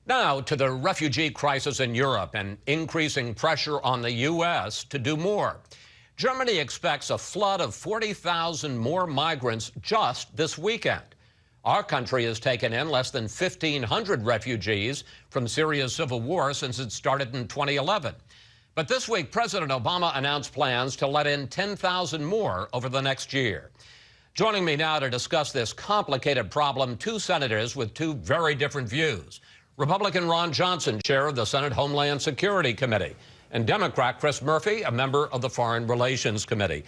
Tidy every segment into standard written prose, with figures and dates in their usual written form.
Now to the refugee crisis in Europe and increasing pressure on the U.S. to do more. Germany expects a flood of 40,000 more migrants just this weekend. Our country has taken in less than 1,500 refugees from Syria's civil war since it started in 2011. But this week, President Obama announced plans to let in 10,000 more over the next year. Joining me now to discuss this complicated problem, two senators with two very different views. Republican Ron Johnson, chair of the Senate Homeland Security Committee, and Democrat Chris Murphy, a member of the Foreign Relations Committee.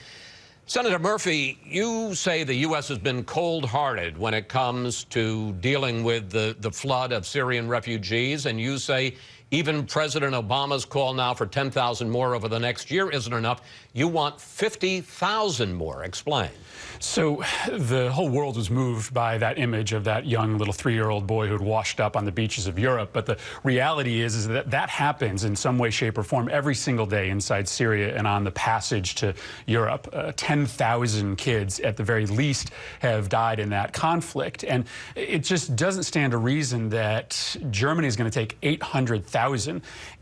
Senator Murphy, you say the U.S. has been cold-hearted when it comes to dealing with the flood of Syrian refugees, and you say even President Obama's call now for 10,000 more over the next year isn't enough. You want 50,000 more. Explain. So the whole world was moved by that image of that young little 3-year-old boy who'd washed up on the beaches of Europe. But the reality is that that happens in some way, shape, or form every single day inside Syria and on the passage to Europe. 10,000 kids, at the very least, have died in that conflict. And it just doesn't stand to reason that Germany is going to take 800,000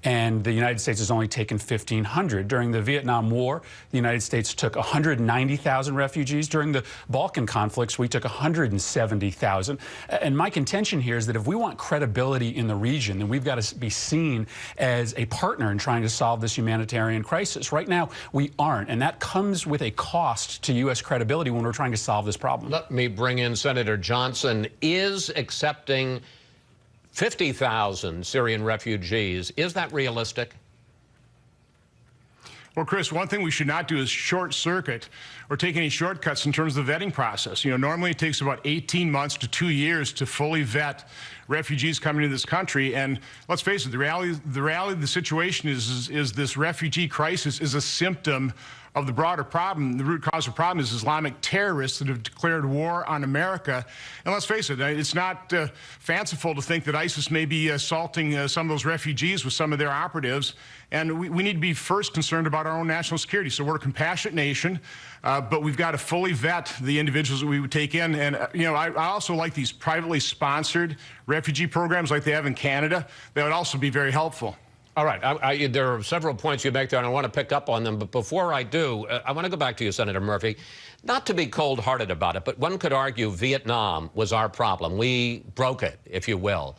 and the United States has only taken 1,500. During the Vietnam War, the United States took 190,000 refugees. During the Balkan conflicts, we took 170,000. And my contention here is that if we want credibility in the region, then we've got to be seen as a partner in trying to solve this humanitarian crisis. Right now, we aren't, and that comes with a cost to U.S. credibility when we're trying to solve this problem. Let me bring in Senator Johnson. Is accepting 50,000 Syrian refugees, is that realistic? Well, Chris, one thing we should not do is short circuit or take any shortcuts in terms of the vetting process. You know, normally it takes about 18 months to 2 years to fully vet refugees coming to this country. And let's face it, the reality of the situation is this refugee crisis is a symptom of the broader problem. The root cause of the problem is Islamic terrorists that have declared war on America. And let's face it, it's not fanciful to think that ISIS may be assaulting some of those refugees with some of their operatives. And we need to be first concerned about our own national security. So we're a compassionate nation, but we've got to fully vet the individuals that we would take in. And, you know, I also like these privately sponsored refugee programs like they have in Canada. That would also be very helpful. All right. There are several points you make there, and I want to pick up on them. But before I do, I want to go back to you, Senator Murphy. Not to be cold-hearted about it, but one could argue Vietnam was our problem. We broke it, if you will.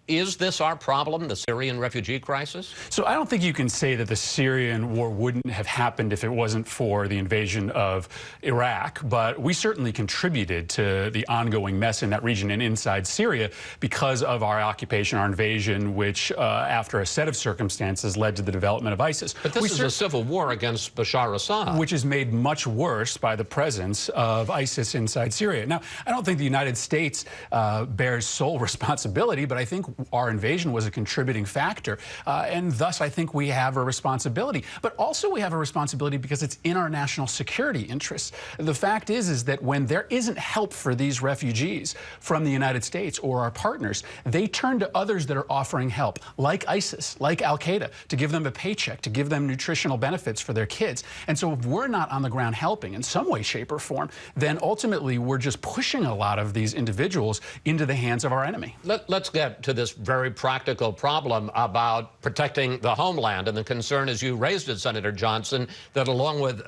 Is this our problem, the Syrian refugee crisis? So I don't think you can say that the Syrian war wouldn't have happened if it wasn't for the invasion of Iraq, but we certainly contributed to the ongoing mess in that region and inside Syria because of our occupation, our invasion, which after a set of circumstances led to the development of ISIS. But this is a civil war against Bashar Assad. Which is made much worse by the presence of ISIS inside Syria. Now, I don't think the United States bears sole responsibility, but I think our invasion was a contributing factor, and thus I think we have a responsibility. But also we have a responsibility because it's in our national security interests. The fact is that when there isn't help for these refugees from the United States or our partners, they turn to others that are offering help, like ISIS, like Al-Qaeda, to give them a paycheck, to give them nutritional benefits for their kids. And so if we're not on the ground helping in some way, shape, or form, then ultimately we're just pushing a lot of these individuals into the hands of our enemy. Let's get to this very practical problem about protecting the homeland. And the concern, as you raised it, Senator Johnson, that along with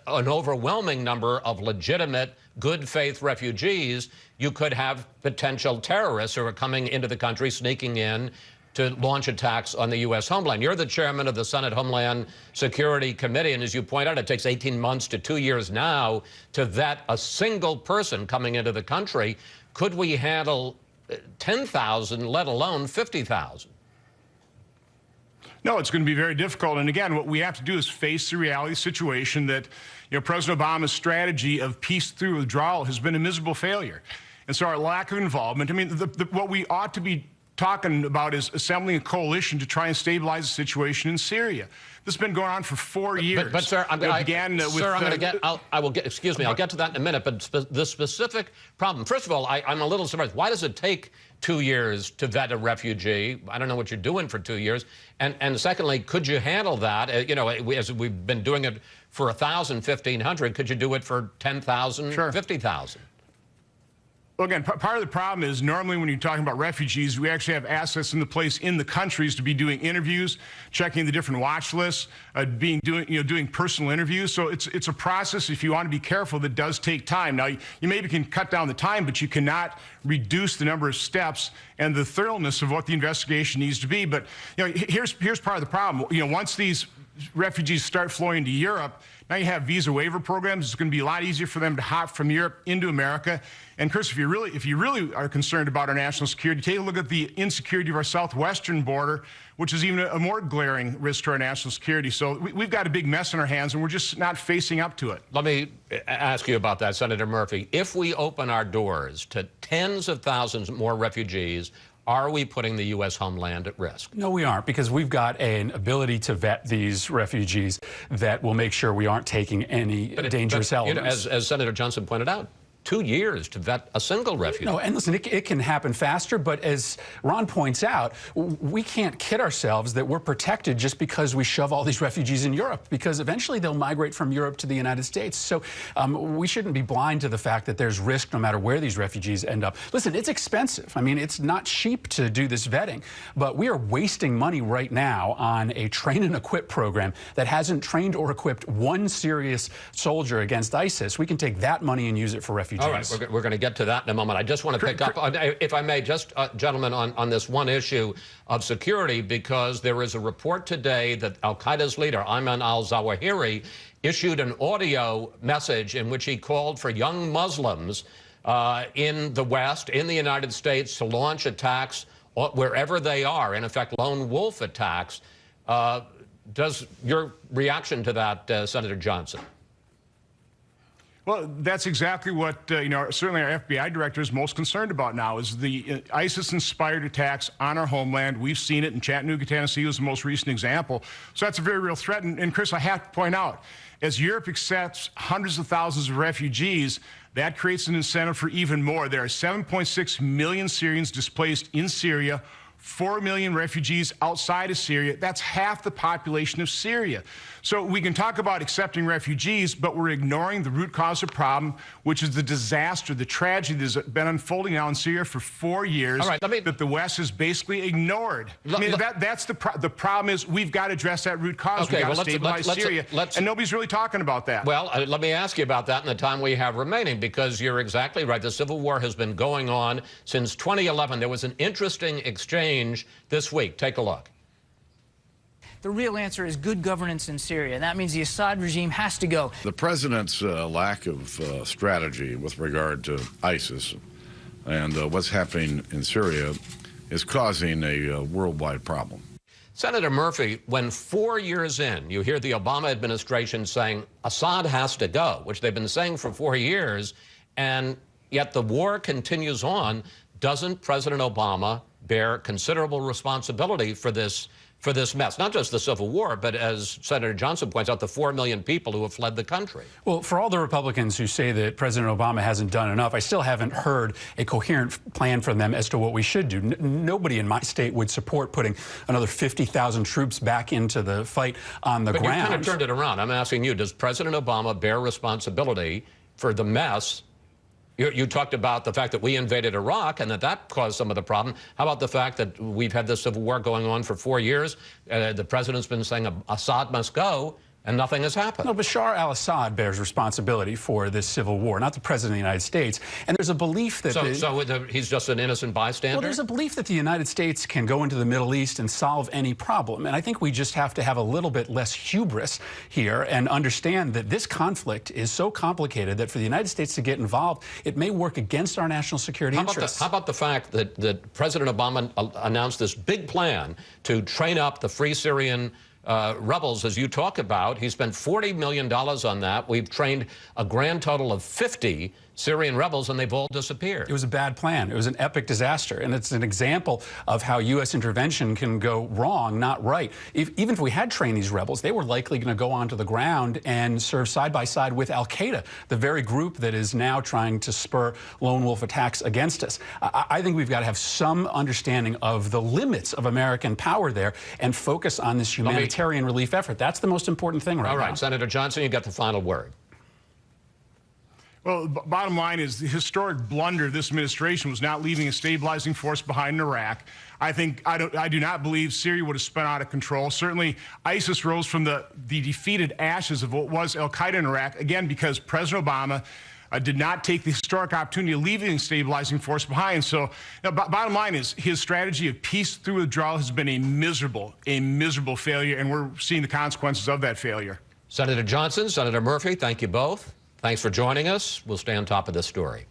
an overwhelming number of legitimate, good faith refugees, you could have potential terrorists who are coming into the country, sneaking in to launch attacks on the U.S. homeland. You're the chairman of the Senate Homeland Security Committee, and as you point out, it takes 18 months to 2 years now to vet a single person coming into the country. Could we handle 10,000, let alone 50,000? No, it's going to be very difficult. And again, what we have to do is face the reality situation that, you know, President Obama's strategy of peace through withdrawal has been a miserable failure. And so our lack of involvement, I mean, what we ought to be talking about is assembling a coalition to try and stabilize the situation in Syria. This has been going on for 4 years. But sir, I'll get to that in a minute. But the specific problem, first of all, I'm a little surprised. Why does it take 2 years to vet a refugee? I don't know what you're doing for 2 years. And secondly, could you handle that? You know, as we've been doing it for 1,000, 1,500, could you do it for 10,000, sure. 50,000? Well, again, part of the problem is normally when you're talking about refugees, we actually have assets in the place in the countries to be doing interviews, checking the different watch lists, doing personal interviews. So it's a process, if you want to be careful, that does take time. Now, you maybe can cut down the time, but you cannot reduce the number of steps and the thoroughness of what the investigation needs to be. But here's part of the problem. Once these refugees start flowing to Europe, now you have visa waiver programs. It's going to be a lot easier for them to hop from Europe into America. And Chris, if you really are concerned about our national security, take a look at the insecurity of our southwestern border, which is even a more glaring risk to our national security. So we've got a big mess in our hands, and we're just not facing up to it. Let me ask you about that, Senator Murphy. If we open our doors to tens of thousands more refugees, are we putting the U.S. homeland at risk? No, we aren't, because we've got an ability to vet these refugees that will make sure we aren't taking any dangerous elements. As Senator Johnson pointed out, 2 years to vet a single refugee. No, and listen, it can happen faster, but as Ron points out, we can't kid ourselves that we're protected just because we shove all these refugees in Europe, because eventually they'll migrate from Europe to the United States. So we shouldn't be blind to the fact that there's risk no matter where these refugees end up. Listen, it's expensive. I mean, it's not cheap to do this vetting, but we are wasting money right now on a train and equip program that hasn't trained or equipped one serious soldier against ISIS. We can take that money and use it for refugees. All right, we're going to get to that in a moment. I just want to pick up, if I may, just, gentlemen, on this one issue of security, because there is a report today that al-Qaeda's leader, Ayman al-Zawahiri, issued an audio message in which he called for young Muslims in the West, in the United States, to launch attacks wherever they are, in effect, lone wolf attacks. Does your reaction to that, Senator Johnson? Well, that's exactly what, certainly our FBI director is most concerned about now, is the ISIS-inspired attacks on our homeland. We've seen it in Chattanooga, Tennessee was the most recent example. So that's a very real threat. And Chris, I have to point out, as Europe accepts hundreds of thousands of refugees, that creates an incentive for even more. There are 7.6 million Syrians displaced in Syria, 4 million refugees outside of Syria. That's half the population of Syria. So we can talk about accepting refugees, but we're ignoring the root cause of the problem, which is the disaster, the tragedy that's been unfolding now in Syria for 4 years. All right, that the West has basically ignored. I mean, that's the problem is we've got to address that root cause. Okay, we've got to stabilize Syria, and nobody's really talking about that. Well, let me ask you about that in the time we have remaining, because you're exactly right. The civil war has been going on since 2011. There was an interesting exchange this week. Take a look. The real answer is good governance in Syria, and that means the Assad regime has to go. The president's lack of strategy with regard to ISIS and what's happening in Syria is causing a worldwide problem. Senator Murphy, when 4 years in, you hear the Obama administration saying Assad has to go, which they've been saying for 4 years, and yet the war continues on, doesn't President Obama bear considerable responsibility for this mess? Not just the Civil War, but as Senator Johnson points out, the 4 million people who have fled the country. Well, for all the Republicans who say that President Obama hasn't done enough, I still haven't heard a coherent plan from them as to what we should do. Nobody in my state would support putting another 50,000 troops back into the fight on the ground. But you kind of turned it around. I'm asking you, does President Obama bear responsibility for the mess? You talked about the fact that we invaded Iraq and that caused some of the problem. How about the fact that we've had this civil war going on for 4 years? The president's been saying Assad must go, and nothing has happened. No, Bashar al-Assad bears responsibility for this civil war, not the president of the United States. And there's a belief that... So he's just an innocent bystander? Well, there's a belief that the United States can go into the Middle East and solve any problem. And I think we just have to have a little bit less hubris here and understand that this conflict is so complicated that for the United States to get involved, it may work against our national security interests. How about the fact that President Obama announced this big plan to train up the Free Syrian rebels, as you talk about? He spent $40 million on that. We've trained a grand total of 50 Syrian rebels, and they've all disappeared. It was a bad plan. It was an epic disaster, and it's an example of how U.S. intervention can go wrong, not right. Even if we had trained these rebels, they were likely going to go onto the ground and serve side by side with al-Qaeda, the very group that is now trying to spur lone wolf attacks against us. I think we've got to have some understanding of the limits of American power there and focus on this humanitarian relief effort. That's the most important thing right now. All right, Senator Johnson, you got the final word. Well, bottom line is the historic blunder of this administration was not leaving a stabilizing force behind in Iraq. I do not believe Syria would have spun out of control. Certainly, ISIS rose from the defeated ashes of what was al-Qaeda in Iraq, again, because President Obama did not take the historic opportunity of leaving a stabilizing force behind. So, bottom line is his strategy of peace through withdrawal has been a miserable failure, and we're seeing the consequences of that failure. Senator Johnson, Senator Murphy, thank you both. Thanks for joining us. We'll stay on top of this story.